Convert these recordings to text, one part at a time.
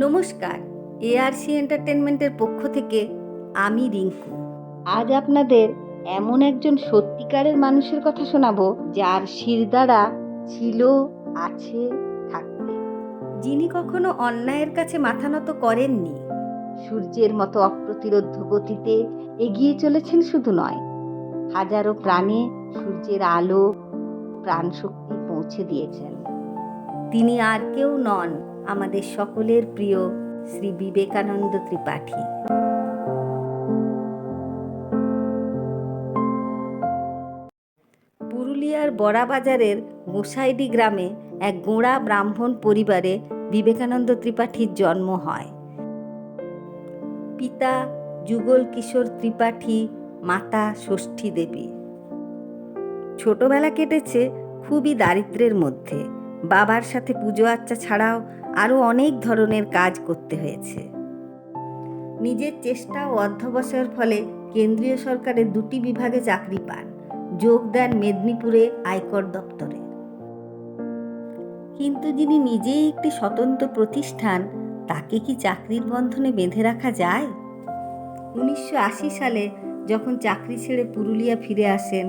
নমস্কার, এআরসি এন্টারটেনমেন্টের পক্ষ থেকে আমি রিঙ্কু। আজ আপনাদের এমন একজন সত্যিকারের মানুষের কথা শোনাবো যার শিরদাঁড়া ছিল, আছে, থাকবে, যিনি কখনো অন্যায়ের কাছে মাথা নত করেননি। সূর্যের মতো অপ্রতিরোধ গতিতে এগিয়ে চলেছেন শুধু নয়, হাজারো প্রাণে সূর্যের আলো প্রাণশক্তি পৌঁছে দিয়েছেন। তিনি আর কেউ নন, আমাদের সকলের প্রিয় শ্রী বিবেকানন্দ ত্রিপাঠী। পুরুলিয়ার বড়াবাজারের গোসাইডি গ্রামে এক গোঁড়া ব্রাহ্মণ পরিবারে বিবেকানন্দ ত্রিপাঠীর জন্ম হয়। পিতা যুগল কিশোর ত্রিপাঠী, মাতা ষষ্ঠী দেবী। ছোটবেলা কেটেছে খুবই দারিদ্র্যের মধ্যে। বাবার সাথে পুজো আচ্চা ছাড়াও আরও অনেক ধরনের কাজ করতে হয়েছে। নিজের চেষ্টা ও অধ্যবসায়ের ফলে কেন্দ্রীয় সরকারের 2টি বিভাগে চাকরি পান। যোগ দেন মেদিনীপুরে আয়কর দপ্তরে। কিন্তু যিনি নিজেই একটি স্বতন্ত্র প্রতিষ্ঠান, তাকে কি চাকরির বন্ধনে বেঁধে রাখা যায়? 1980 সালে যখন চাকরি ছেড়ে পুরুলিয়া ফিরে আসেন,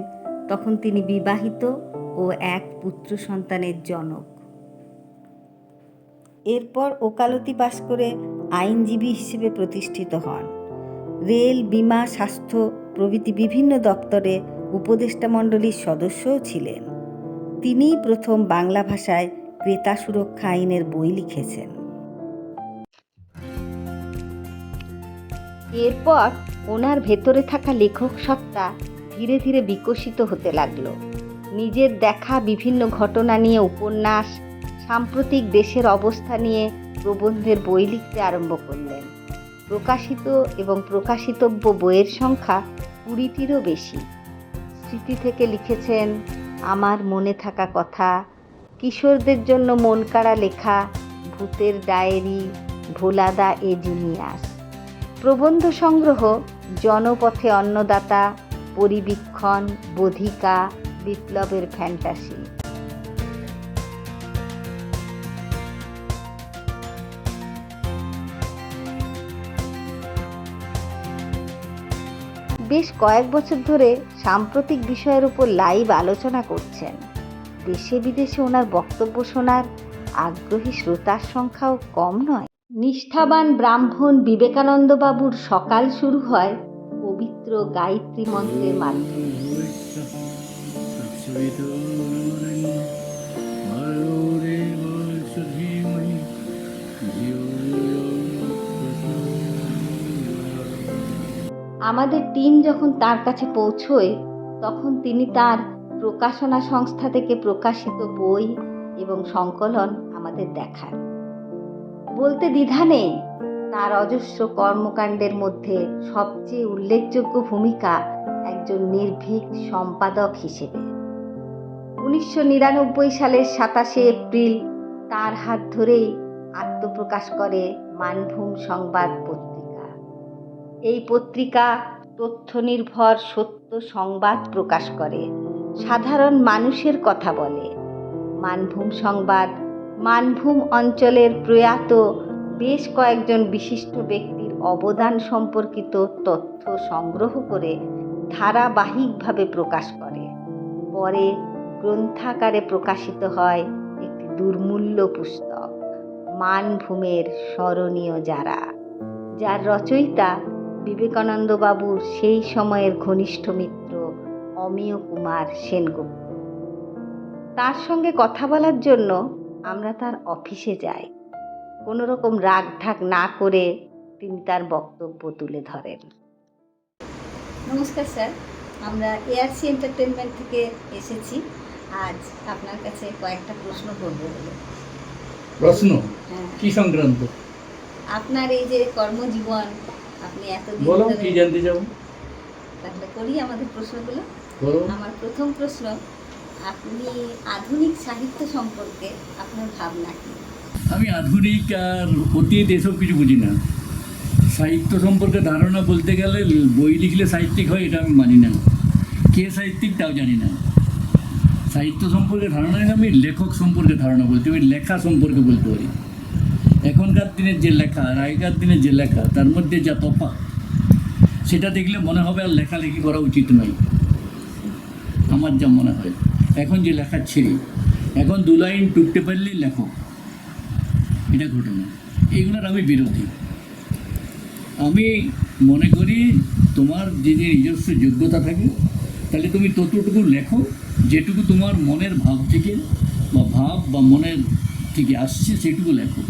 তখন তিনি বিবাহিত ও এক পুত্র সন্তানের জনক। এরপর ওকালতি পাশ করে আইনজীবী হিসেবে প্রতিষ্ঠিত হন। রেল, বীমা, স্বাস্থ্য প্রভৃতি বিভিন্ন দপ্তরে উপদেষ্টা মণ্ডলীর সদস্যও ছিলেন। তিনিই প্রথম বাংলা ভাষায় ক্রেতা সুরক্ষা আইনের বই লিখেছেন। এরপর ওনার ভেতরে থাকা লেখক সত্তা ধীরে ধীরে বিকশিত হতে লাগলো। নিজের দেখা বিভিন্ন ঘটনা নিয়ে উপন্যাস, সাম্প্রতিক দেশের অবস্থা নিয়ে প্রবন্ধের বই লিখতে আরম্ভ করলেন। প্রকাশিত এবং প্রকাশিতব্য বইয়ের সংখ্যা 20টিরও বেশি। স্মৃতি থেকে লিখেছেন আমার মনে থাকা কথা, কিশোরদের জন্য মন কাড়া লেখা, ভূতের ডায়েরি, ভোলাদা এ জিনিয়াস। প্রবন্ধ সংগ্রহ জনপথে অন্নদাতা, পরিবীক্ষণ, বোধিকা, বিপ্লবের ফ্যান্টাসি। বেশ কয়েক বছর ধরে সাম্প্রতিক বিষয়ের উপর লাইভ আলোচনা করছেন। দেশে বিদেশে ওনার বক্তব্য শোনার আগ্রহী শ্রোতার সংখ্যাও কম নয়। নিষ্ঠাবান ব্রাহ্মণ বিবেকানন্দ বাবুর সকাল শুরু হয় পবিত্র গায়ত্রী মন্ত্রের মাধ্যমে। আমাদের টিম যখন তার কাছে পৌঁছয়, তখন তিনি তার প্রকাশনা সংস্থা থেকে প্রকাশিত বই এবং সংকলন আমাদের দেখান। বলতে দ্বিধা নেই, তার অজস্র কর্মকাণ্ডের মধ্যে সবচেয়ে উল্লেখযোগ্য ভূমিকা একজন নির্ভীক সম্পাদক হিসেবে। 1999 সালের 27শে এপ্রিল তার হাত ধরেই আত্মপ্রকাশ করে মানভূম সংবাদ পত্রিকা। এই পত্রিকা তথ্য নির্ভর সত্য সংবাদ প্রকাশ করে, সাধারণ মানুষের কথা বলে। মানভূম সংবাদ মানভূম অঞ্চলের প্রয়াত বেশ কয়েকজন বিশিষ্ট ব্যক্তির অবদান সম্পর্কিত তথ্য সংগ্রহ করে ধারাবাহিকভাবে প্রকাশ করে। পরে গ্রন্থাকারে প্রকাশিত হয় একটি দুর্মূল্য পুস্তক, মানভূমের স্মরণীয় যারা, যার রচয়িতা বিবেকানন্দ বাবুর সেই সময়ের ঘনিষ্ঠ মিত্র অমিয় কুমার সেনগুপ্ত। তার সঙ্গে কথা বলার জন্য আমরা তার অফিসে যাই। কোনো রকম রাগ ঢাক না করে তিনি তার বক্তব্য তুলে ধরেন। নমস্কার স্যার, আমরা এআরসি এন্টারটেনমেন্ট থেকে এসেছি। আজ আপনার কাছে কয়েকটা প্রশ্ন করব বলে। প্রশ্ন? হ্যাঁ। কি সংক্রান্ত? আপনার এই যে কর্মজীবন, আপনি এতদিন বলো, কি জানতে চাও? তাহলে করি আমাদের প্রশ্নগুলো। বলো। আমার প্রথম প্রশ্ন, আপনি আধুনিক সাহিত্য সম্পর্কে আপনার ভাবনা কি? আমি আধুনিক আর অতীত এসব কিছু বুঝি না। সাহিত্য সম্পর্কে ধারণা বলতে গেলে বই লিখলে সাহিত্যিক হয়, এটা আমি মানি না। কে সাহিত্যিক তাও জানি না। সাহিত্য সম্পর্কে ধারণা আমি লেখক সম্পর্কে ধারণা বলতে পারি, লেখা সম্পর্কে বলতে পারি। এখনকার দিনের যে লেখা আর আগেকার দিনের যে লেখা তার মধ্যে যা তফাৎ, সেটা দেখলে মনে হবে আর লেখালেখি করা উচিত নয়। আমার যা মনে হয় এখন যে লেখা ছেড়ে এখন 2 লাইন টুকতে পারলেই লেখো, এটা ঘটনা। এইগুলোর আমি বিরোধী। আমি মনে করি তোমার যে যে নিজস্ব যোগ্যতা থাকে তাহলে তুমি ততটুকু লেখো যেটুকু তোমার মনের ভাব থেকে বা ভাব বা মনের থেকে আসছে সেটুকু লেখো।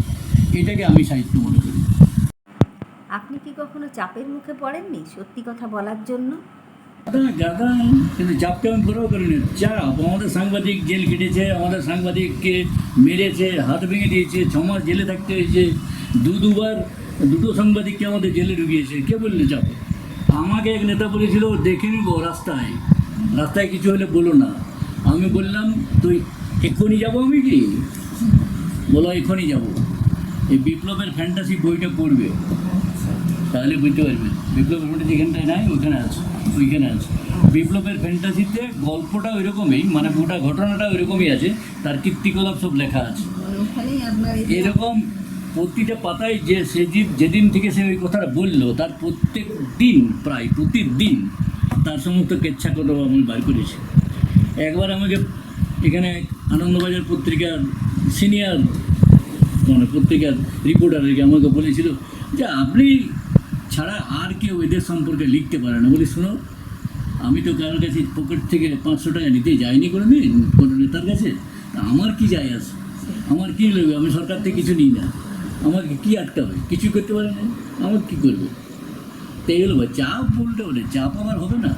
এটাকে আমি সাহিত্য মনে করি। আপনি কি কখনো চাপের মুখে পড়েননি সত্যি কথা বলার জন্য? গাদা, কিন্তু চাপটা আমি পুরো করিনি। চাপ আমাদের সাংবাদিক জেল কেটেছে, আমাদের সাংবাদিককে মেরেছে, হাত ভেঙে দিয়েছে, 6 মাস জেলে থাকতে হয়েছে, দুবার দুটো সাংবাদিককে আমাদের জেলে ঢুকিয়েছে। কে বললে চাপ? আমাকে এক নেতা বলেছিল দেখে নিব রাস্তায়, রাস্তায় কিছু হলে বলো না। আমি বললাম তুই এক্ষুনি যাবো। আমি কি বলো এক্ষুনি যাবো। এই বিপ্লবের ফ্যান্টাসি বইটা পড়বে তাহলে বুঝতে পারবে। বিপ্লবের ফ্যান্টাসি যেখানটায় নাই ওইখানে আছে, ওইখানে আছে। বিপ্লবের ফ্যান্টাসিতে গল্পটা ওই রকমই, মানে গোটা ঘটনাটা ওই রকমই আছে, তার কীর্তিকলাপ সব লেখা আছে এরকম। প্রতিটা পাতায় যে সে যেদিন থেকে সে ওই কথাটা বললো তার প্রত্যেক দিন, প্রায় প্রতিদিন তার সমস্ত কেচ্ছাকতা আমি বার করেছি। একবার আমাকে এখানে আনন্দবাজার পত্রিকার সিনিয়র মানে পত্রিকার রিপোর্টারকে আমাকে বলেছিল যে আপনি ছাড়া আর কেউ এদের সম্পর্কে লিখতে পারে না। বলি শোনো, আমি তো কারোর কাছে পকেট থেকে 500 টাকা নিতে যাইনি কোনো দিন কোনো নেতার কাছে। তা আমার কি যায় আসে, আমার কী লাগবে? আমি সরকার থেকে কিছু নিই না, আমাকে কী আটকাবে? কিছুই করতে পারে না, আমার কী করবে? তো এগুলো চাপ বলতে বলে চাপ আমার হবে না।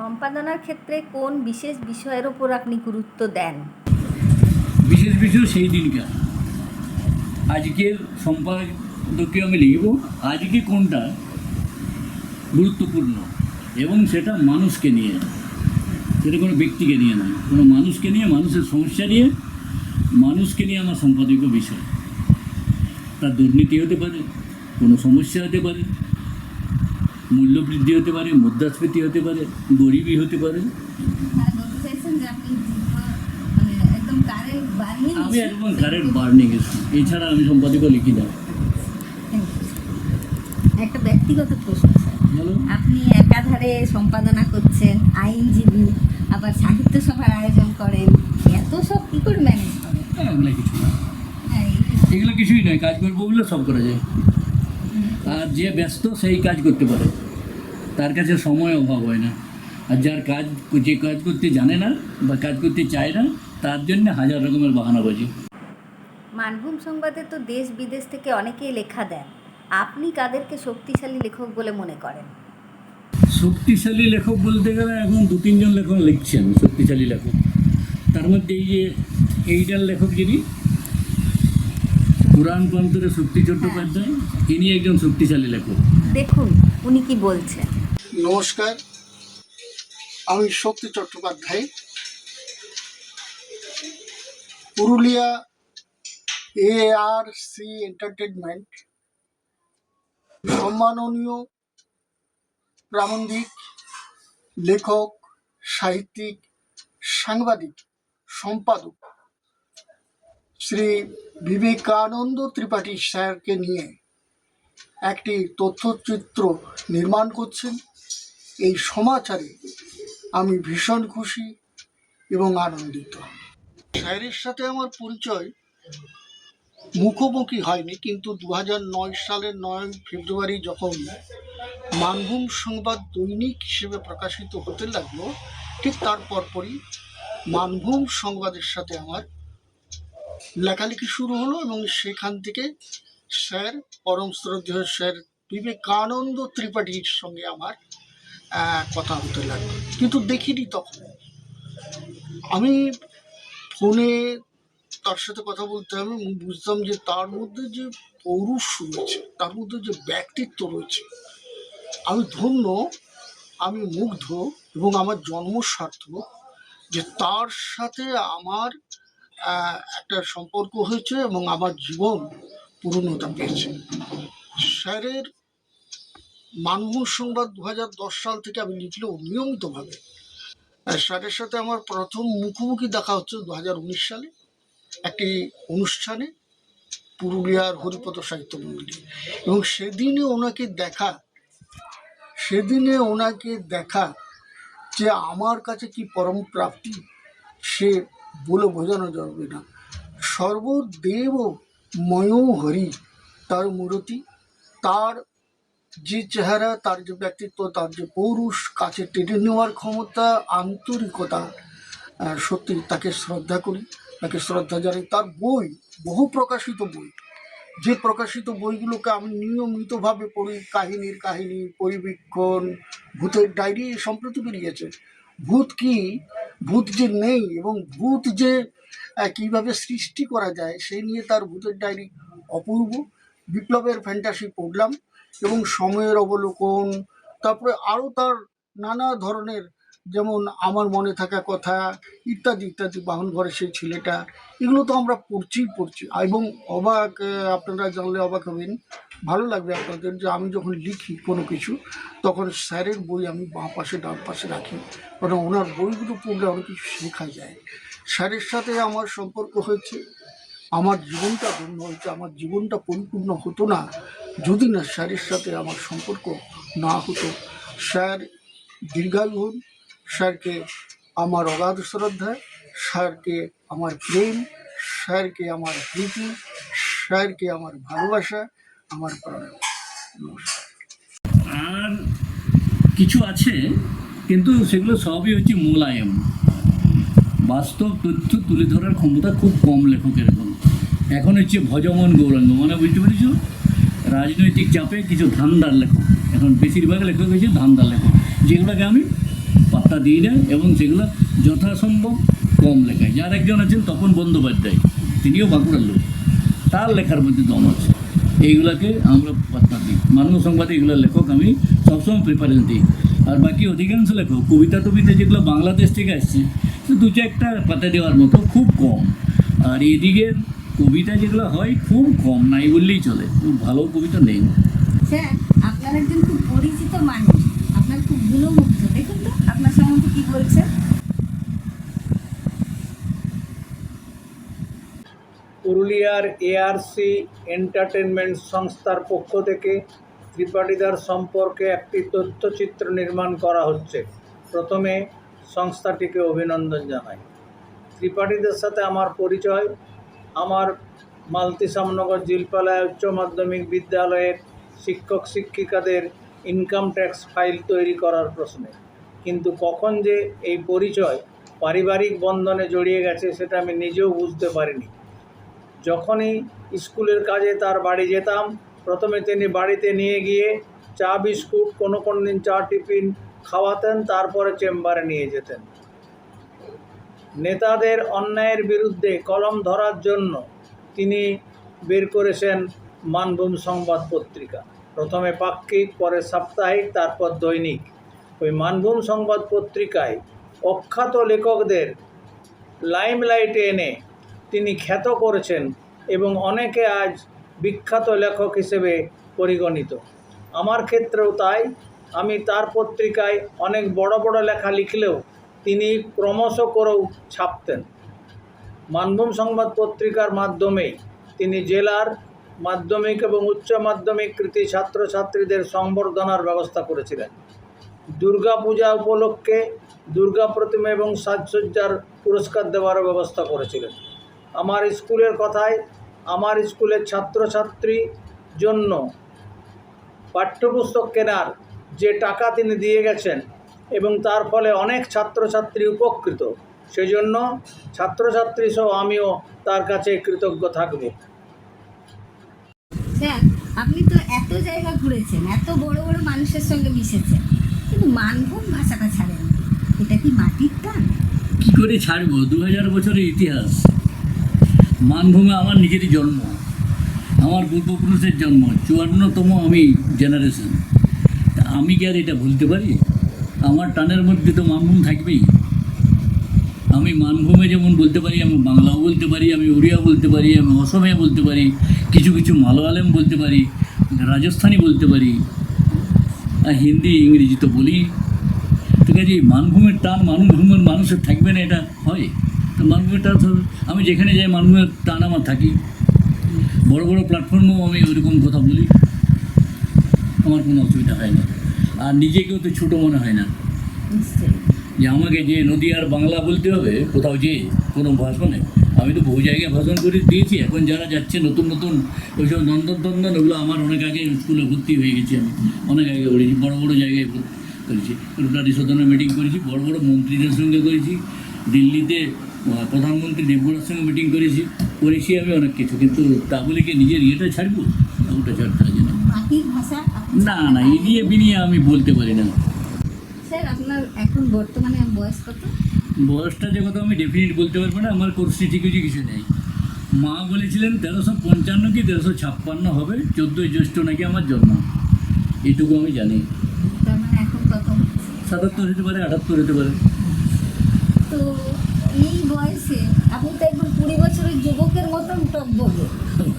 সম্পাদনার ক্ষেত্রে কোন বিশেষ বিষয়ের ওপর আপনি গুরুত্ব দেন? বিশেষ বিষয় সেই দিনকার আজকের সম্পাদককে আমি লিখব আজকে কোনটা গুরুত্বপূর্ণ, এবং সেটা মানুষকে নিয়ে, সেটা কোনো ব্যক্তিকে নিয়ে নয়, কোনো মানুষকে নিয়ে, মানুষের সমস্যা নিয়ে, মানুষকে নিয়ে আমার সম্পাদকীয় বিষয়। তার দুর্নীতি হতে পারে, কোনো সমস্যা হতে পারে, মূল্যবৃদ্ধি হতে পারে, মুদ্রাস্ফীতি হতে পারে, গরিবী হতে পারে। আমি একদম কারেন্ট বার্নিং এসেছি, এছাড়া আমি সম্পাদকীয় লিখি না। একটা ব্যক্তিগত প্রশ্ন স্যার, বলো। আপনি একাধারে সম্পাদনা করছেন, আইনজীবী, আবার সাহিত্য সভার আয়োজন করেন, এত সব কী করে ম্যানেজ করেন? এগুলো কিছু না, এগুলো কিছুই নয়। কাজ করবো বলে সব করা যায়। আর যে ব্যস্ত সেই কাজ করতে পারে, তার কাছে সময় অভাব হয় না। আর যার কাজ, যে কাজ করতে জানে না বা কাজ করতে চায় না, তার জন্য হাজার রকমের বাহানাবাজি। মানভূম সংবাদে তো দেশ বিদেশ থেকে অনেকেই লেখা দেন, আপনি কাদেরকে শক্তিশালী লেখক বলে মনে করেন? শক্তিশালী লেখক বলতে গেলে এখন 2-3 জন লেখক লিখছেন শক্তিশালী লেখক। তার মধ্যে এই যে এইটার লেখক যিনি পুরাণ প্রান্তরে শক্তি চট্টোপাধ্যায়, ইনি একজন শক্তিশালী লেখক। দেখুন উনি কি বলছেন। নমস্কার, আমি শক্তি চট্টোপাধ্যায়। পুরুলিয়া ARC এন্টারটেনমেন্ট সম্মাননীয় প্রাবন্ধিক, লেখক, সাহিত্যিক, সাংবাদিক, সম্পাদক শ্রী বিবেকানন্দ ত্রিপাঠী স্যারকে নিয়ে একটি তথ্যচিত্র নির্মাণ করছেন। এই সমাচারে আমি ভীষণ খুশি এবং আনন্দিত। স্যারের সাথে আমার পরিচয় মুখোমুখি হয়নি, কিন্তু 2009 সালের 9 ফেব্রুয়ারি যখন মানভূম সংবাদ দৈনিক হিসেবে প্রকাশিত হতে লাগলো, ঠিক তার পরপরই মানভূম সংবাদের সাথে আমার লেখালেখি শুরু হলো, এবং সেখান থেকে স্যার, পরম শ্রদ্ধেয় স্যার বিবেকানন্দ ত্রিপাঠীর সঙ্গে আমার কথা হতে লাগলো। কিন্তু দেখিনি তখন। আমি ফোনে তার সাথে কথা বলতে হবে, বুঝতাম যে তার মধ্যে যে পৌরুষ রয়েছে, তার মধ্যে যে ব্যক্তিত্ব রয়েছে, আমি ধন্য, আমি মুগ্ধ, এবং আমার জন্ম সার্থক যে তার সাথে আমার একটা সম্পর্ক হয়েছে এবং আমার জীবন পূর্ণতা পেয়েছে। স্যারের মানভূম সংবাদ 2010 সাল থেকে আমি লিখলেও নিয়মিতভাবে। স্যারের সাথে আমার প্রথম মুখোমুখি দেখা হচ্ছে 2019 সালে একটি অনুষ্ঠানে, পুরুলিয়ার হরিপদ সাহিত্য মন্দিরে। এবং সেদিনে ওনাকে দেখা যে আমার কাছে কি পরম প্রাপ্তি, সে বলে বোঝানো যাবে না। সর্বদেব ময় হরি তার মূরতি, তার যে চেহারা, তার যে ব্যক্তিত্ব, তার যে পৌরুষ, কাছে টেনে নেওয়ার ক্ষমতা, আন্তরিকতা, সত্যি তাকে শ্রদ্ধা করি, তাকে শ্রদ্ধা জানাই। তার বই, বহু প্রকাশিত বই, যে প্রকাশিত বইগুলোকে আমি নিয়মিতভাবে পড়ি, কাহিনী, পরিবীক্ষণ, ভূতের ডায়েরি সম্প্রতি বেরিয়েছে। ভূত কি, ভূত যে নেই এবং ভূত যে কীভাবে সৃষ্টি করা যায় সেই নিয়ে তার ভূতের ডায়েরি অপূর্ব। বিপ্লবের ফ্যান্টাসি পড়লাম এবং সময়ের অবলোকন, তারপরে আরও তার নানা ধরনের, যেমন আমার মনে থাকা কথা ইত্যাদি ইত্যাদি, বাহন ঘরে সেই ছেলেটা, এগুলো তো আমরা পড়ছি এবং অবাক, আপনারা জানলে অবাক হবেন, ভালো লাগবে আপনাদের, যে আমি যখন লিখি কোনো কিছু তখন স্যারের বই আমি বাঁ পাশে ডান পাশে রাখি, কারণ ওনার বইগুলো পড়লে অনেক কিছু শেখা যায়। স্যারের সাথে আমার সম্পর্ক হয়েছে, আমার জীবনটা ধন্য হয়েছে, আমার জীবনটা পরিপূর্ণ হতো না যদি না স্যারের সাথে আমার সম্পর্ক না হতো। স্যার দীর্ঘায়ু হন, স্যারকে আমার অগাধ শ্রদ্ধা, স্যারকে আমার প্রেম, স্যারকে আমার প্রীতি, স্যারকে আমার ভালোবাসা, আমার প্রণাম। নমস্কার। আর কিছু আছে, কিন্তু সেগুলো সবই হচ্ছে মোলায়েম। বাস্তব তথ্য তুলে ধরার ক্ষমতা খুব কম লেখকের এখন হচ্ছে ভজমন গৌরাঙ্গ, মানে বুঝতে পেরেছ, রাজনৈতিক চাপে কিছু ধান্দার লেখক, এখন বেশিরভাগ লেখক হচ্ছে ধান্দার লেখক, যেগুলোকে আমি পাত্তা দিই না এবং সেগুলো যথাসম্ভব কম লেখায়। যার একজন আছেন তপন বন্দ্যোপাধ্যায়, তিনিও বাঁকুড়ার লোক, তার লেখার মধ্যে দম আছে, এইগুলোকে আমরা পাত্তা দিই। মানব সংবাদে এগুলোর লেখক আমি সবসময় প্রেফারেন্স দিই। আর বাকি অধিকাংশ লেখক কবিতা যেগুলো বাংলাদেশ থেকে আসছে, দু চারটা পাতা দেওয়ার মতো, খুব কম। আর এদিকের কবিতা যেগুলো হয় খুব কম, নাই বললেই চলে, খুব ভালো কবিতা নেই। স্যার, আপনার একজন খুব পরিচিত মানুষ, আপনার খুব গুণমুগ্ধ, দেখুন তো আপনার সম্বন্ধে কি বলছে। পুরুলিয়ার এআরসি এন্টারটেনমেন্ট সংস্থার পক্ষ থেকে ত্রিপাঠীদার সম্পর্কে একটি তথ্যচিত্র নির্মাণ করা হচ্ছে। প্রথমে সংস্থাটিকে অভিনন্দন জানাই। ত্রিপাঠীদের সাথে আমার পরিচয় আমার মালতি সামনগর জিলপালায় উচ্চ মাধ্যমিক বিদ্যালয়ের শিক্ষক শিক্ষিকাদের ইনকাম ট্যাক্স ফাইল তৈরি করার প্রশ্নে। কিন্তু কখন যে এই পরিচয় পারিবারিক বন্ধনে জড়িয়ে গেছে সেটা আমি নিজেও বুঝতে পারিনি। যখনই স্কুলের কাজে তার বাড়ি যেতাম, প্রথমে তিনি বাড়িতে নিয়ে গিয়ে চা বিস্কুট, কোনো দিন চা টিফিন খাওয়াতেন, তারপরে চেম্বারে নিয়ে যেতেন। নেতাদের অন্যায়ের বিরুদ্ধে কলম ধরার জন্য তিনি বের করেছেন মানভূম সংবাদ পত্রিকা, প্রথমে পাক্ষিক, পরে সাপ্তাহিক, তারপর দৈনিক। ওই মানভূম সংবাদ পত্রিকায় অখ্যাত লেখকদের লাইমলাইটে এনে তিনি খ্যাত করেছেন এবং অনেকে আজ বিখ্যাত লেখক হিসেবে পরিগণিত। আমার ক্ষেত্রেও তাই। আমি তার পত্রিকায় অনেক বড় বড় লেখা লিখলেও তিনি ক্রমশ করেও ছাপতেন। মানভূম সংবাদ পত্রিকার মাধ্যমেই তিনি জেলার মাধ্যমিক এবং উচ্চ মাধ্যমিক কৃতী ছাত্রছাত্রীদের সংবর্ধনার ব্যবস্থা করেছিলেন। দুর্গা পূজা উপলক্ষে দুর্গা প্রতিমা এবং সাজসজ্জার পুরস্কার দেওয়ারও ব্যবস্থা করেছিলেন। আমার স্কুলের কথায়, আমার স্কুলের ছাত্রছাত্রী জন্য পাঠ্যপুস্তক কেনার যে টাকা তিনি দিয়ে গেছেন এবং তার ফলে অনেক ছাত্রছাত্রী উপকৃত, সেজন্য ছাত্রছাত্রী সহ আমিও তার কাছে কৃতজ্ঞ থাকব। স্যার, আপনি তো এত জায়গা ঘুরেছেন, এত বড় বড় মানুষের সঙ্গে মিশেছেন, কিন্তু মানভূম ভাষাটা ছাড়েন, এটা কি মাটির টান? কী করে ছাড়বো? 2000 বছরের ইতিহাস। মানভূমে আমার নিজেরই জন্ম, আমার পূর্বপুরুষের জন্ম, 54তম আমি জেনারেশন। আমি কি আর এটা ভুলতে পারি? আমার টানের মধ্যে তো মানভূম থাকবেই। আমি মানভূমে যেমন বলতে পারি, আমি বাংলাও বলতে পারি, আমি উড়িয়া বলতে পারি, আমি অসমীয়া বলতে পারি, কিছু কিছু মালয়ালম বলতে পারি, রাজস্থানি বলতে পারি, আর হিন্দি ইংরেজি তো বলি। ঠিক আছে, মানভূমের টান মানভূমের মানুষের থাকবে না, এটা হয়? তো মানভূমের টান, আমি যেখানে যাই মানভূমের টান আমার থাকি। বড় বড় প্ল্যাটফর্মেও আমি ওইরকম কথা বলি, আমার কোনো অসুবিধা হয় না। আর নিজেকেও তো ছোটো মনে হয় না নিশ্চয়ই। যে আমাকে যে নদীয়ার বাংলা বলতে হবে কোথাও যেয়ে কোনো ভাষণে। আমি তো বহু জায়গায় ভাষণ করে দিয়েছি। এখন যারা যাচ্ছে নতুন নতুন ওইসব নন্দন ওগুলো আমার অনেক আগে স্কুলে ভর্তি হয়ে গেছি। আমি অনেক আগে করেছি, বড় বড় জায়গায় করেছি, রোটারি সদনে মিটিং করেছি, বড় বড় মন্ত্রীদের সঙ্গে করেছি, দিল্লিতে প্রধানমন্ত্রী দেবগড়ার সঙ্গে মিটিং করেছি আমি অনেক কিছু। কিন্তু তা বলে কি নিজের ইয়েটা ছাড়বো? ওটা ছাড়তে হয় না। মাটির ভাষা না না, এড়িয়ে বিনিয়ে আমি বলতে পারি না। স্যার আপনার এখন বর্তমানে বয়স কত? বয়সটা যে কথা আমি ডেফিনেট বলতে পারবো না, আমার কোর্সটি ঠিক কিছু নেই। মা বলেছিলেন 1355 কি 1356 হবে, 14ই জ্যৈষ্ঠ নাকি আমার জন্ম, এইটুকু আমি জানি। তার মানে এখন কত? 77 হতে পারে, 78 হতে পারে। তো এই বয়সে আপনি তো একদম 20 বছরের যুবকের মতন টকবগে।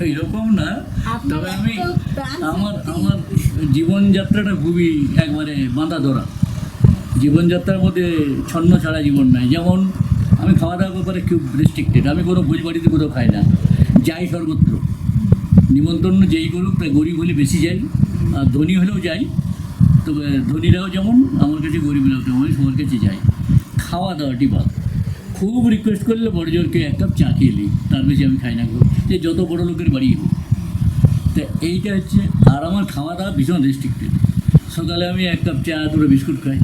এইরকম না, আপনার তবে আমি এত প্রাণ আমার শক্তি। আমার জীবনযাত্রাটা খুবই একবারে বাঁধা ধরা। জীবনযাত্রার মধ্যে ছন্ন ছাড়া জীবন নাই। যেমন আমি খাওয়া দাওয়ার ব্যাপারে খুব রেস্ট্রিক্টেড। আমি কোনো ভোজ বাড়িতে কোথাও খাই না, যাই সর্বত্র নিমন্ত্রণ যেই করুক, তাই গরিব হলে বেশি যাই, আর ধনী হলেও যাই। তবে ধনীরাও যেমন আমার কাছে, গরিবরাও তেমন, আমি সবার কাছে যাই। খাওয়া দাওয়াটি বাদ। খুব রিকোয়েস্ট করলে বড় জোরকে এক কাপ চা খেয়ে নিই, তার বেশি আমি খাই না। যে যত বড় লোকের বাড়ি হোক, তা এইটা হচ্ছে। আর আমার খাওয়া দাওয়া ভীষণ রেস্ট্রিক্টেড। সকালে আমি এক কাপ চা, দুটো বিস্কুট খাই।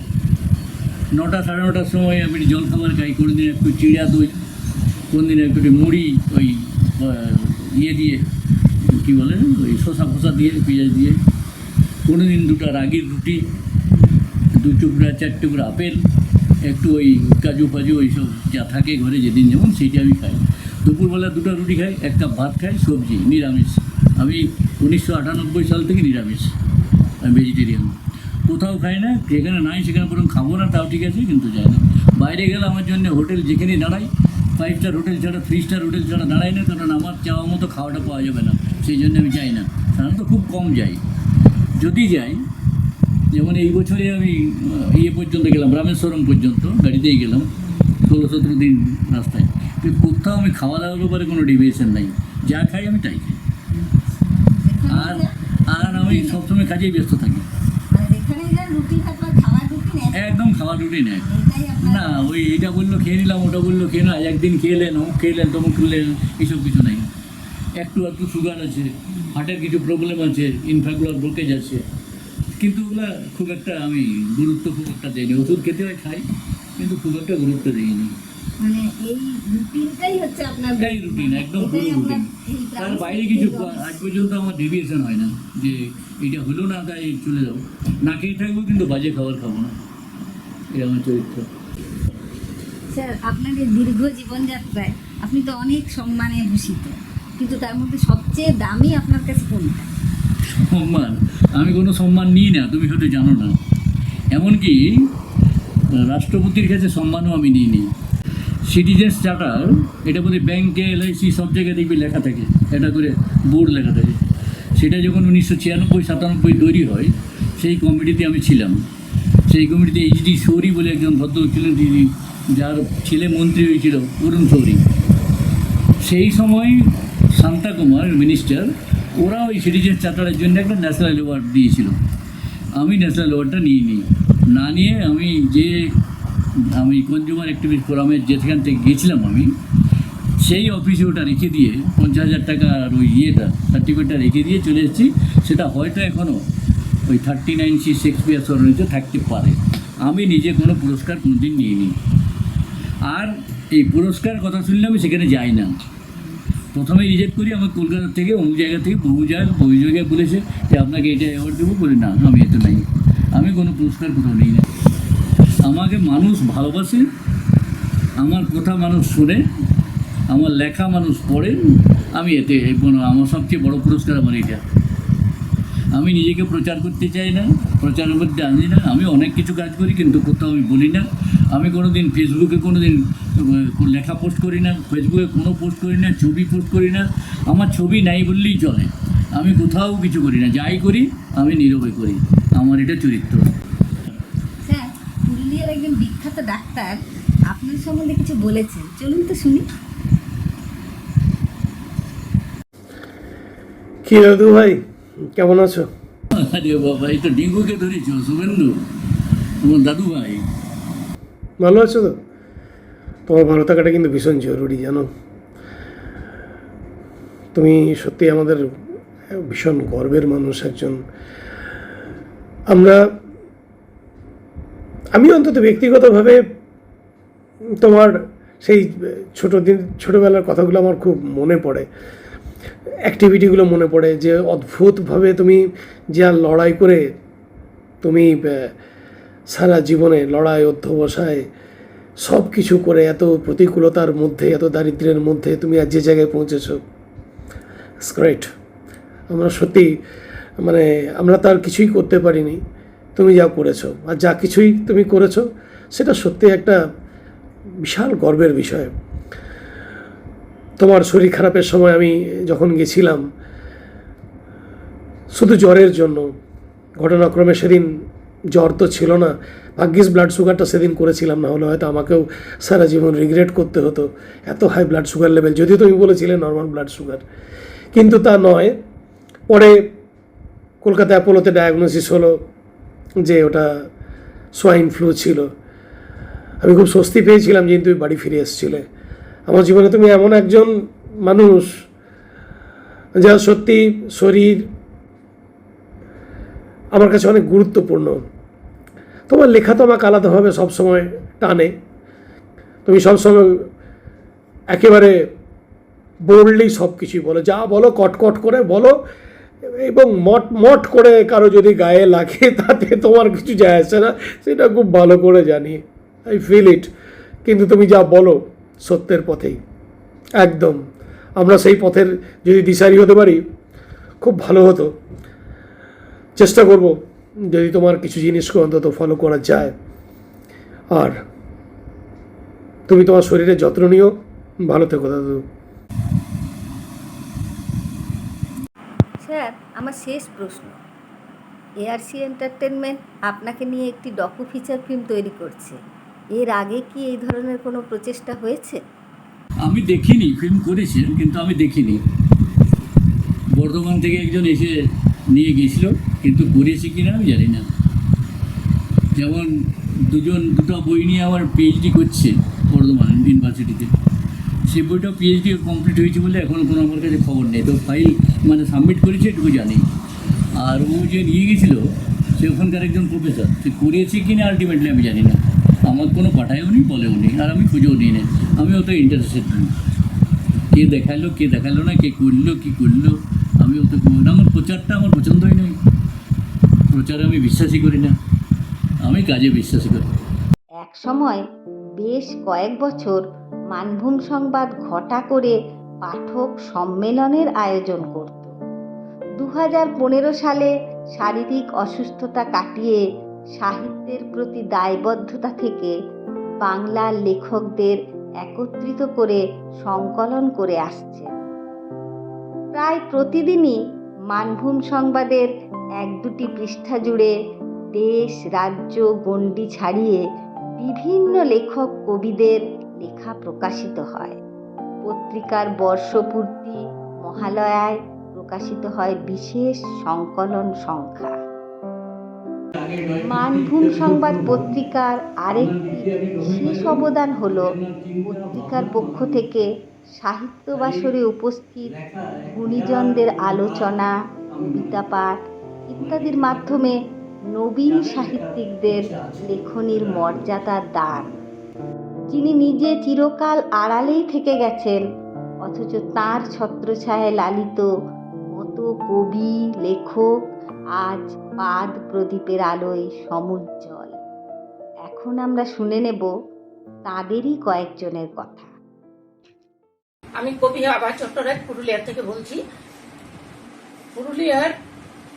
9টা সাড়ে 9টার সময় আমি জল খাবার খাই। কোনো দিন একটু চিড়া দই, কোন দিন একটু মুড়ি ওই ইয়ে দিয়ে, কী বলে, ওই শসা দিয়ে, পেঁয়াজ দিয়ে। কোনো দিন 2টা রাগির রুটি, 2 টুকরা 4 টুকরা আপেল, একটু ওই কাজু ফাজু ওইসব যা থাকে ঘরে যেদিন যেমন, সেইটা আমি খাই। দুপুরবেলা 2টা রুটি খাই, 1 কাপ ভাত খাই, সবজি নিরামিষ। আমি 1998 সাল থেকে নিরামিষ, আমি ভেজিটেরিয়ান। কোথাও খাই না, যেখানে নাই সেখানে বরং খাবো না, তাও ঠিক আছে, কিন্তু যাই না। বাইরে গেলে আমার জন্য হোটেল যেখানে দাঁড়াই, 5 স্টার হোটেল ছাড়া, 3 স্টার হোটেল ছাড়া দাঁড়াই না, কারণ আমার চাওয়া মতো খাওয়াটা পাওয়া যাবে না, সেই জন্য আমি যাই না। সাধারণত খুব কম যাই। যদি যাই, যেমন এই বছরে আমি ইয়ে পর্যন্ত গেলাম, রামেশ্বরম পর্যন্ত গাড়িতেই গেলাম, 16-17 দিন রাস্তায়। কিন্তু কোথাও আমি খাওয়া দাওয়ার ব্যাপারে কোনো ডিভিয়েশন নাই, যা খাই আমি তাই খাই। আর আর আমি সবসময় কাজেই ব্যস্ত থাকি। যেখানে যান রুটি ভাত বা খাবার রুটি নেই, একদম খাওয়ার রুটি নেই। এটাই আপনার। না, ওই এটা বললো খেয়ে নিলাম, ওটা বললো খেয়ে না, একদিন খেলেন, অমুক খেলেন, তমুক খেলেন, এইসব কিছু নাই। একটু সুগার আছে, হার্টের কিছু প্রবলেম আছে, ইনফ্যাক্ট ব্লকেজ আছে, কিন্তু ওগুলো খুব একটা আমি গুরুত্ব খুব একটা দিইনি। ওষুধ খেতে হয় খাই, কিন্তু খুব একটা গুরুত্ব দিইনি। মানে এই রুটিনটাই হচ্ছে আপনার এটাই রুটিন, একদম পুরো এটাই রুটিন। আপনার এই তার বাইরে কিছু আজ পর্যন্ত আমার ডেভিয়েশন হয় না, যে এটা হলো না তাই চলে যাবো। না খেয়ে থাকবো, কিন্তু বাজে খাবার খাবো না, এটা আমার চরিত্র। স্যার আপনার এই দীর্ঘ জীবনযাত্রায় আপনি তো অনেক সম্মানে ভূষিত, কিন্তু তার মধ্যে সবচেয়ে দামি আপনার কাছে কোনটা? সম্মান? আমি কোনো সম্মান নিই না, তুমি হয়তো জানো না। এমনকি রাষ্ট্রপতির কাছে সম্মানও আমি নিইনি। সিটিজেন্স চার্টার, এটা বলে ব্যাংকে, LIC সব জায়গায় দেখবি লেখা থাকে, এটা করে বোর্ড লেখা থাকে। সেটা যখন 1996-97 তৈরি হয়, সেই কমিটিতে আমি ছিলাম। সেই কমিটিতে HD শৌরি বলে একজন ভদ্রলোক ছিলেন, তিনি যার ছেলে মন্ত্রী হয়েছিল, অরুণ শৌরি। সেই সময় শান্তা কুমার মিনিস্টার, ওরা ওই সিটিজেন্স চার্টারের জন্য একটা ন্যাশনাল অ্যাওয়ার্ড দিয়েছিল। আমি ন্যাশনাল অ্যাওয়ার্ডটা নিইনি। না নিয়ে আমি কনজিউমার অ্যাক্টিভিস্ট ফোরামের যেখান থেকে গিয়েছিলাম, আমি সেই অফিসে ওটা রেখে দিয়ে 50,000 টাকার ওই সার্টিফিকেটটা রেখে দিয়ে চলে এসেছি। সেটা হয়তো এখনও ওই 39C শেক্সপিয়ার সরণিতে থাকতে পারে। আমি নিজে কোনো পুরস্কার কোনোদিন নিইনি। আর এই পুরস্কার কথা শুনলে আমি সেখানে যাই না। প্রথমে রিজেক্ট করি, আমার কলকাতা থেকে অমুক জায়গা থেকে বহু জায়গায় বলেছে যে আপনাকে এটা অ্যাওয়ার্ড দেবো, বলি না, আমি এতে নাই। আমি কোনো পুরস্কার কোথাও নিই না। আমাকে মানুষ ভালোবাসে, আমার কথা মানুষ শোনে, আমার লেখা মানুষ পড়ে, আমি এতে আমার সবচেয়ে বড় পুরস্কার আমার এটা। আমি নিজেকে প্রচার করতে চাই না, প্রচারের মধ্যে আনি না। আমি অনেক কিছু কাজ করি, কিন্তু কোথাও আমি বলি না। আমি কোনো দিন ফেসবুকে কোনো দিন লেখা পোস্ট করি না, ফেসবুকে কোনো পোস্ট করি না, ছবি পোস্ট করি না। আমার ছবি নাই বললেই চলে। আমি কোথাও কিছু করি না, যাই করি আমি নীরবে করি। আমার এটা চরিত্র। স্যার, পুরুলিয়ার একজন বিখ্যাত ডাক্তার আপনার সম্বন্ধে কিছু বলেছেন, চলুন তো শুনি। কি দাদু ভাই, কেমন আছো? আরে বাবা, এই তো ডেঙ্গুকে ধরেছ শুভেন্দু, তোমার দাদু ভাই। ভালো আছো তো? তোমার ভালো থাকাটা কিন্তু ভীষণ জরুরি, জানো। তুমি সত্যি আমাদের ভীষণ গর্বের মানুষ একজন। আমি অন্তত ব্যক্তিগতভাবে তোমার সেই ছোটোবেলার কথাগুলো আমার খুব মনে পড়ে, অ্যাক্টিভিটিগুলো মনে পড়ে, যে অদ্ভুতভাবে তুমি যা লড়াই করে তুমি সারা জীবনে লড়াই অধ্যবসায় সব কিছু করে এত প্রতিকূলতার মধ্যে, এত দারিদ্র্যের মধ্যে তুমি আজ যে জায়গায় পৌঁছেছো, ইটস গ্রেট। আমরা সত্যি মানে আমরা তার কিছুই করতে পারিনি, তুমি যা করেছো আর যা কিছুই তুমি করেছো সেটা সত্যি একটা বিশাল গর্বের বিষয়। তোমার শরীর খারাপের সময় আমি যখন গেছিলাম শুধু জ্বরের জন্য, ঘটনাক্রমে সেদিন জ্বর তো ছিল না, ভাগ্যিস ব্লাড সুগারটা সেদিন করেছিলাম, না হলে হয়তো আমাকেও সারা জীবন রিগ্রেট করতে হতো, এত হাই ব্লাড সুগার লেভেল। যদিও তুমি বলেছিলে নর্মাল ব্লাড সুগার, কিন্তু তা নয়। পরে কলকাতা অ্যাপোলোতে ডায়াগনোসিস হলো যে ওটা সোয়াইন ফ্লু ছিল। আমি খুব স্বস্তি পেয়েছিলাম যে তুমি বাড়ি ফিরে এসেছিলে। আমার জীবনে তুমি এমন একজন মানুষ যার সত্যি শরীর আমার কাছে অনেক গুরুত্বপূর্ণ। তোমার লেখা তো আমাকে আলাদাভাবে সবসময় টানে। তুমি সবসময় একেবারে বোল্ডলি সব কিছুই বলো, যা বলো কটকট করে বলো, এবং মট করে কারো যদি গায়ে লাগে তাতে তোমার কিছু যায় আসে না, সেটা খুব ভালো করে জানি, আই ফিল ইট। কিন্তু তুমি যা বলো সত্যের পথেই একদম। আমরা সেই পথের যদি দিশারি হতে পারি খুব ভালো হতো। চেষ্টা করব যদি তোমার কিছু জিনিসকে অন্তত ফলো করা যায়। আর তুমি তোমার শরীরের যত্ন নিও, ভালো থেকো দাদু। স্যার, আমার শেষ প্রশ্ন, এআরসি এন্টারটেনমেন্ট আপনাকে নিয়ে একটি ডকু ফিচার ফিল্ম তৈরি করছে। এর আগে কি এই ধরনের কোনো প্রচেষ্টা হয়েছে? আমি দেখিনি, ফিল্ম করেছেন কিন্তু আমি দেখিনি। বর্ধমান থেকে একজন এসে নিয়ে গেছিল, কিন্তু করেছি কিনা আমি জানি না। যেমন দুটো বই নিয়ে আমার পিএইচডি করছে বর্ধমান ইউনিভার্সিটিতে, সেই বইটা পিএইচডি কমপ্লিট হয়েছে বলে এখনও কোনো আমার কাছে খবর নেই। তো ফাইল মানে সাবমিট করেছে এটুকু জানি। আর ও যে নিয়ে গেছিলো সে ওখানকার একজন প্রফেসর, সে করেছে কিনা আলটিমেটলি আমি জানি না। আমার কোনো পাঠায়ও নি, বলেও নি, আর আমি খুঁজেও নিই না। আমি অত ইন্টারেস্টেড নই। কে দেখালো না, কে করলো কী করলো আমি অত না। আমার প্রচারটা আমার পছন্দই নয়, প্রচারে আমি বিশ্বাসই করি না, আমি কাজে বিশ্বাসী করি। এক সময় বেশ কয়েক বছর মানভূম সংবাদ ঘটা করে পাঠক সম্মেলনের আয়োজন করত। 2015 সালে শারীরিক অসুস্থতা কাটিয়ে সাহিত্যের প্রতি দায়বদ্ধতা থেকে বাংলার লেখকদের একত্রিত করে সংকলন করে আসছে। প্রায় প্রতিদিনই মানভূম সংবাদের 1-2টি পৃষ্ঠা জুড়ে দেশ রাজ্য গণ্ডি ছাড়িয়ে বিভিন্ন লেখক কবিদের লেখা প্রকাশিত হয়। পত্রিকার বর্ষপূর্তি মহালয়ায় প্রকাশিত হয় বিশেষ সংকলন সংখ্যা। মানভূম সংবাদ পত্রিকার আরেকটি বিশেষ অবদান হল পত্রিকার পক্ষ থেকে সাহিত্য বাসরে উপস্থিত গুণীজনদের আলোচনা, কবিতা পাঠ ইত্যাদির মাধ্যমে নবীন সাহিত্যিকদের লেখনীর মর্যাদার দান। যিনি নিজে চিরকাল আড়ালেই থেকে গেছেন, অথচ তাঁর ছত্রছায়ায় লালিত কত কবি লেখক আজ পাদ প্রদীপের আলোয় সমুজ্জ্বল। এখন আমরা শুনে নেব তাদেরই কয়েকজনের কথা। আমি কবি আভা চট্টরাজ পুরুলিয়া থেকে বলছি। পুরুলিয়ার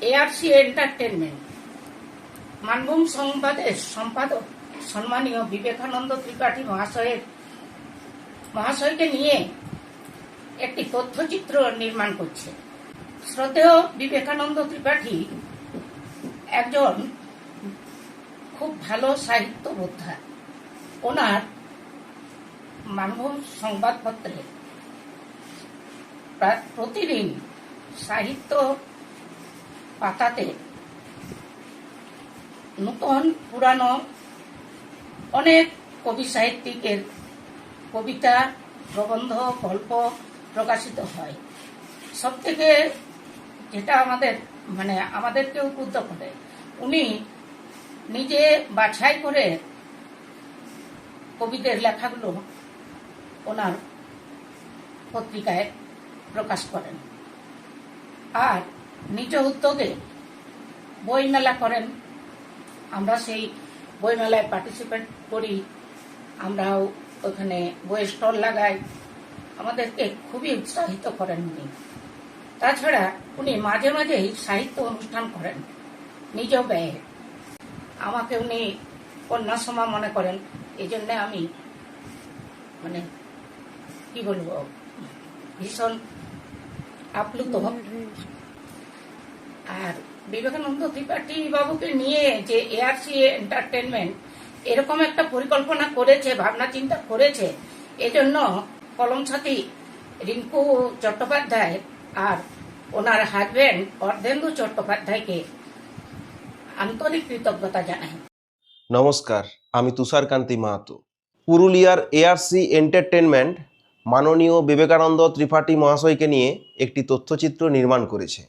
এআরসি এন্টারটেনমেন্ট মানভূম সংবাদের সম্পাদক সম্মানীয় বিবেকানন্দ ত্রিপাঠী মহাশয়কে নিয়ে একটি তথ্যচিত্র নির্মাণ করছে। শ্রদ্ধেয় বিবেকানন্দ ত্রিপাঠী একজন খুব ভালো সাহিত্যবোদ্ধা। ওনার মানভূম সংবাদপত্রে প্রতিদিন সাহিত্য পাতাতে নতুন পুরানো অনেক কবি সাহিত্যিকের কবিতা, প্রবন্ধ, গল্প প্রকাশিত হয়। সব থেকে যেটা আমাদেরকে উদ্বুদ্ধ করে, উনি নিজে বাছাই করে কবিদের লেখাগুলো ওনার পত্রিকায় প্রকাশ করেন আর নিজ উদ্যোগে বইমেলা করেন। আমরা সেই বইমেলায় পার্টিসিপেট করি, আমরাও ওখানে বইয়ের স্টল লাগাই। আমাদেরকে খুবই উৎসাহিত করেন উনি। তাছাড়া উনি মাঝে মাঝেই সাহিত্য অনুষ্ঠান করেন নিজ ব্যয়ে। আমাকে উনি কন্যাসমা মনে করেন, এই জন্যে আমি কি বলবো, ভীষণ আপ্লুত। আর বিবেকানন্দ ত্রিপাঠী বাবুকে নিয়ে যে এআরসি এন্টারটেনমেন্ট এরকম একটা পরিকল্পনা করেছে, ভাবনা চিন্তা করেছে, এজন্য কলম সাথী রিঙ্কু চট্টোপাধ্যায় আর ওনার হাজবেন্ড অর্ধেন্দু চট্টোপাধ্যায়কে আন্তরিক কৃতজ্ঞতা জানাই। নমস্কার, আমি তুষারকান্তি মাহাতো। পুরুলিয়ার এআরসি এন্টারটেনমেন্ট মাননীয় বিবেকানন্দ ত্রিপাঠী মহাশয়কে নিয়ে একটি তথ্যচিত্র নির্মাণ করেছে।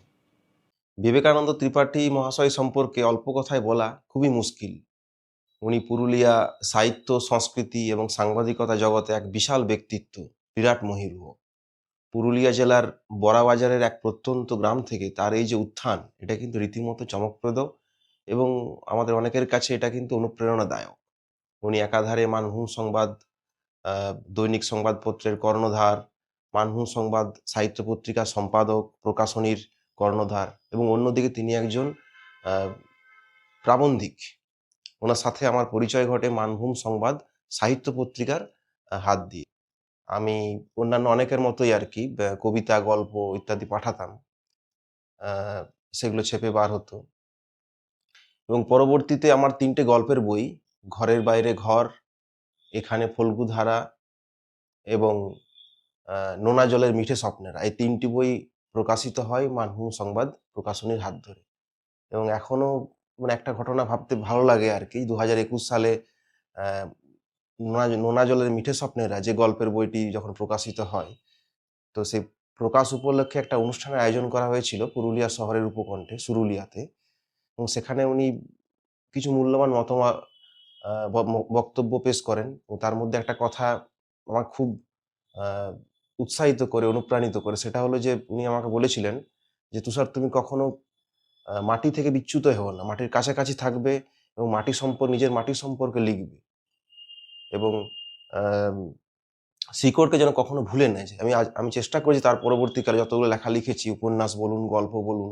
বিবেকানন্দ ত্রিপাঠী মহাশয় সম্পর্কে অল্প কথায় বলা খুবই মুশকিল। উনি পুরুলিয়া সাহিত্য, সংস্কৃতি এবং সাংবাদিকতা জগতে এক বিশাল ব্যক্তিত্ব, বিরাট মহিরুহ। পুরুলিয়া জেলার বড়াবাজারের এক প্রত্যন্ত গ্রাম থেকে তার এই যে উত্থান, এটা কিন্তু রীতিমতো চমকপ্রদ এবং আমাদের অনেকের কাছে এটা কিন্তু অনুপ্রেরণাদায়ক। উনি একাধারে মানভূম সংবাদ দৈনিক সংবাদপত্রের কর্ণধার, মানভূম সংবাদ সাহিত্য পত্রিকা সম্পাদক, প্রকাশনীর কর্ণধার এবং অন্যদিকে তিনি একজন প্রাবন্ধিক। ওনার সাথে আমার পরিচয় ঘটে মানভূম সংবাদ সাহিত্য পত্রিকার হাত দিয়ে। আমি অন্যান্য অনেকের মতোই আর কি কবিতা, গল্প ইত্যাদি পাঠাতাম, সেগুলো ছেপে বার হতো। এবং পরবর্তীতে আমার 3টে গল্পের বই, ঘরের বাইরে ঘর, এখানে ফল্গুধারা এবং নোনা জলের মিঠে স্বপ্নেরা, এই 3টি বই প্রকাশিত হয় মানভূম সংবাদ প্রকাশনীর হাত ধরে। এবং এখনো একটা ঘটনা ভাবতে ভালো লাগে আর কি, 2021 সালে নোনা জলের মিঠে স্বপ্নেরা যে গল্পের বইটি যখন প্রকাশিত হয়, তো সেই প্রকাশ উপলক্ষে একটা অনুষ্ঠানের আয়োজন করা হয়েছিল পুরুলিয়া শহরের উপকণ্ঠে সুরুলিয়াতে। এবং সেখানে উনি কিছু মূল্যবান বক্তব্য পেশ করেন। ও তার মধ্যে একটা কথা আমার খুব উৎসাহিত করে, অনুপ্রাণিত করে। সেটা হলো যে উনি আমাকে বলেছিলেন যে, তুষার, তুমি কখনো মাটি থেকে বিচ্যুত হও না, মাটির কাছাকাছি থাকবে এবং নিজের মাটির সম্পর্কে লিখবে এবং শিকড়কে যেন কখনো ভুলে না যায়। আমি চেষ্টা করেছি তার পরবর্তীকালে যতগুলো লেখা লিখেছি, উপন্যাস বলুন, গল্প বলুন,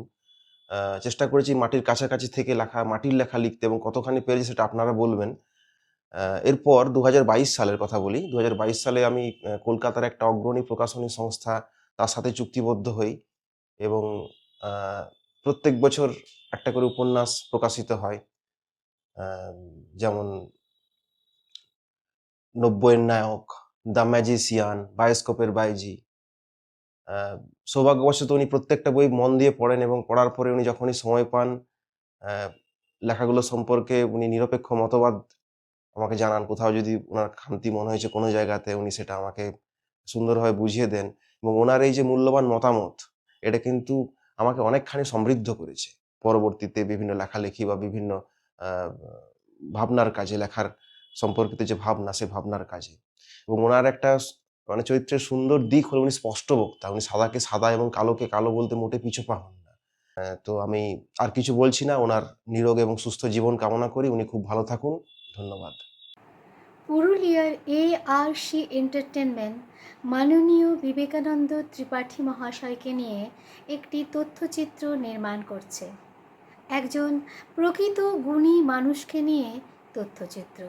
চেষ্টা করেছি মাটির কাছাকাছি থেকে মাটির লেখা লিখতে, এবং কতখানি পেরেছি সেটা আপনারা বলবেন। এরপর 2022 সালের কথা বলি। 2022 সালে আমি কলকাতার একটা অগ্রণী প্রকাশনী সংস্থা, তার সাথে চুক্তিবদ্ধ হই এবং প্রত্যেক বছর একটা করে উপন্যাস প্রকাশিত হয়। যেমন 90-এর নায়ক, দ্য ম্যাজিশিয়ান, বায়োস্কোপের বাইজি। সৌভাগ্যবশত উনি প্রত্যেকটা বই মন দিয়ে পড়েন এবং পড়ার পরে উনি যখনই সময় পান লেখাগুলো সম্পর্কে উনি নিরপেক্ষ মতবাদ আমাকে জানান। কোথাও যদি ওনার খামতি মনে হয়েছে কোনো জায়গাতে, উনি সেটা আমাকে সুন্দরভাবে বুঝিয়ে দেন। এবং ওনার এই যে মূল্যবান মতামত, এটা কিন্তু আমাকে অনেকখানি সমৃদ্ধ করেছে পরবর্তীতে বিভিন্ন লেখালেখি বা বিভিন্ন ভাবনার কাজে, লেখার সম্পর্কিত যে ভাবনা, সে ভাবনার কাজে। এবং ওনার একটা চরিত্রের সুন্দর দিক হলো উনি স্পষ্ট বক্তা। উনি সাদাকে সাদা এবং কালোকে কালো বলতে মোটে পিছুপা হন না। তো আমি আর কিছু বলছি না, ওনার নিরোগ এবং সুস্থ জীবন কামনা করি। উনি খুব ভালো থাকুন। ধন্যবাদ। পুরুলিয়ার এআরসি এন্টারটেনমেন্ট মাননীয় বিবেকানন্দ ত্রিপাঠী মহাশয়কে নিয়ে একটি তথ্যচিত্র নির্মাণ করছে। একজন প্রকৃত গুণী মানুষকে নিয়ে তথ্যচিত্র।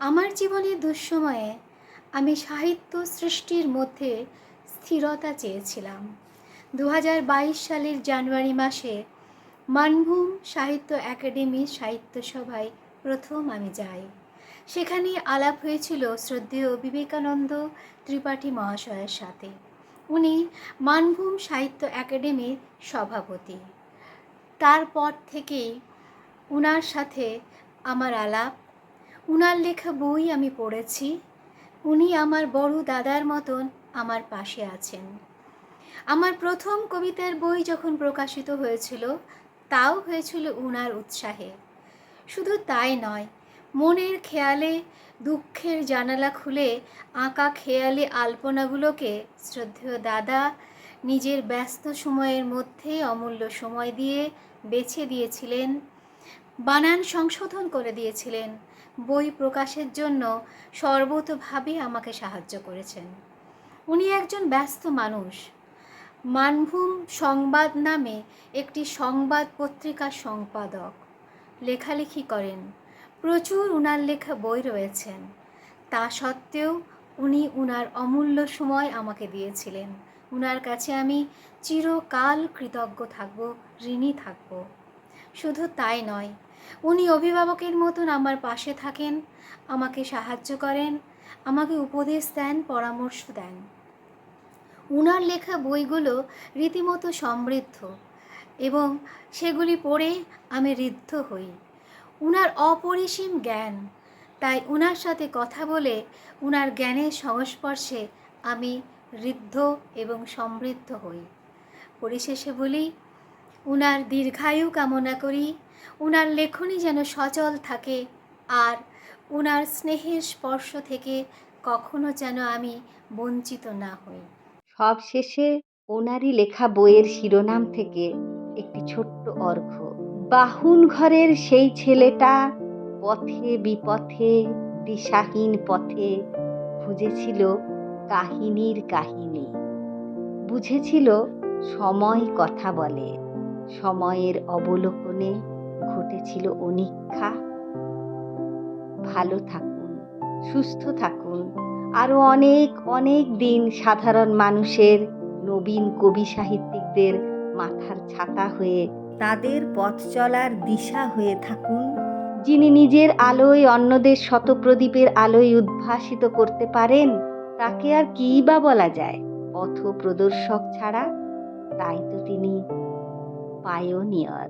আমার জীবনের দুঃসময়ে আমি সাহিত্য সৃষ্টির মধ্যে স্থিরতা চেয়েছিলাম। 2022 সালের জানুয়ারি মাসে মানভূম সাহিত্য একাডেমির সাহিত্য সভায় প্রথম আমি যাই। সেখানে আলাপ হয়েছিল শ্রদ্ধেয় বিবেকানন্দ ত্রিপাঠী মহাশয়ের সাথে। উনি মানভূম সাহিত্য একাডেমির সভাপতি। তারপর থেকেই উনার সাথে আমার আলাপ, উনার লেখা বই আমি পড়েছি। উনি আমার বড় দাদার মতন আমার পাশে আছেন। আমার প্রথম কবিতার বই যখন প্রকাশিত হয়েছিল, তাও হয়েছিল উনার উৎসাহে। শুধু তাই নয়, মনের খেয়ালে দুঃখের জানালা খুলে আঁকা খেয়ালি আলপনাগুলোকে শ্রদ্ধেয় দাদা নিজের ব্যস্ত সময়ের মধ্যে অমূল্য সময় দিয়ে বেছে দিয়েছিলেন, বানান সংশোধন করে দিয়েছিলেন, বই প্রকাশের জন্য সর্বতোভাবে আমাকে সাহায্য করেছেন। উনি একজন ব্যস্ত মানুষ। মানভূম সংবাদ নামে একটি সংবাদ পত্রিকার সম্পাদক, লেখালেখি করেন, প্রচুর উনার লেখা বই রয়েছেন। তা সত্ত্বেও উনি উনার অমূল্য সময় আমাকে দিয়েছিলেন। উনার কাছে আমি চিরকাল কৃতজ্ঞ থাকব, ঋণী থাকব। শুধু তাই নয়, উনি অভিভাবকের মতন আমার পাশে থাকেন, আমাকে সাহায্য করেন, আমাকে উপদেশ দেন, পরামর্শ দেন। উনার লেখা বইগুলো রীতিমতো সমৃদ্ধ এবং সেগুলি পড়ে আমি ঋদ্ধ হই। উনার অপরিসীম জ্ঞান, তাই উনার সাথে কথা বলে উনার জ্ঞানের সংস্পর্শে আমি ঋদ্ধ এবং সমৃদ্ধ হই। পরিশেষে বলি, উনার দীর্ঘায়ু কামনা করি, উনার লেখনী যেন সচল থাকে, আর উনার স্নেহের স্পর্শ থেকে কখনো যেন আমি বঞ্চিত না হই। সব শেষে ওনারই লেখা বইয়ের শিরোনাম থেকে একটি ছোট্ট অর্ঘ্য। বাহুন ঘরের সেই ছেলেটা পথে বিপথে দিশাহীন পথে খুঁজেছিল কাহিনীর কাহিনী, বুঝেছিল সময় কথা বলে, সময়ের অবলোকনে ঘটেছিল অনীক্ষা। ভালো থাকুন, সুস্থ থাকুন, আরো অনেক অনেক দিন সাধারণ মানুষের, নবীন কবি সাহিত্যিকদের মাথার ছাতা হয়ে, তাদের পথ চলার দিশা হয়ে থাকুন। যিনি নিজের আলোয় অন্যদের শতপ্রদীপের আলোয় উদ্ভাসিত করতে পারেন, তাকে আর কী বা বলা যায় পথ প্রদর্শক ছাড়া? তাই তো তিনি পায়োনিয়র।